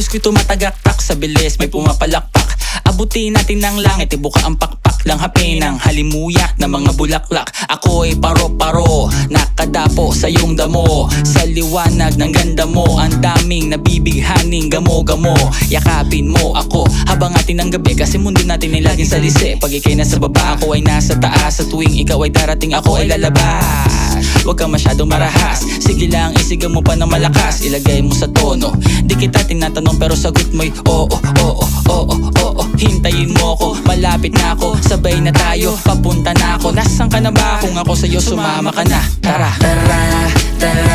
Puwis ko'y tumatagaktak sa bilis, may pumapalakpak. Abutin natin ng langit, ibuka ang pakpak lang hapin ng halimuyak na mga bulaklak. Ako'y paro-paro, nakadapo sa iyong damo. Sa liwanag ng ganda mo, ang daming nabibighaning gamo-gamo. Yakapin mo ako habang atin ang gabi, kasi mundo natin ay laging salisi. Pag ikay nasa baba, ako ay nasa taas. Sa tuwing ikaw ay darating, ako ay lalabas. Huwag kang masyadong marahas, sige lang isigaw mo pa ng malakas. Ilagay mo sa tono, di kita tinatanong pero sagot mo'y oo, oo, oo, oo. Hintayin mo ko, malapit na ako, sabay na tayo, papunta na ako. Nasaan ka na ba? Kung ako sa'yo sumama ka na, tara. Tara, tara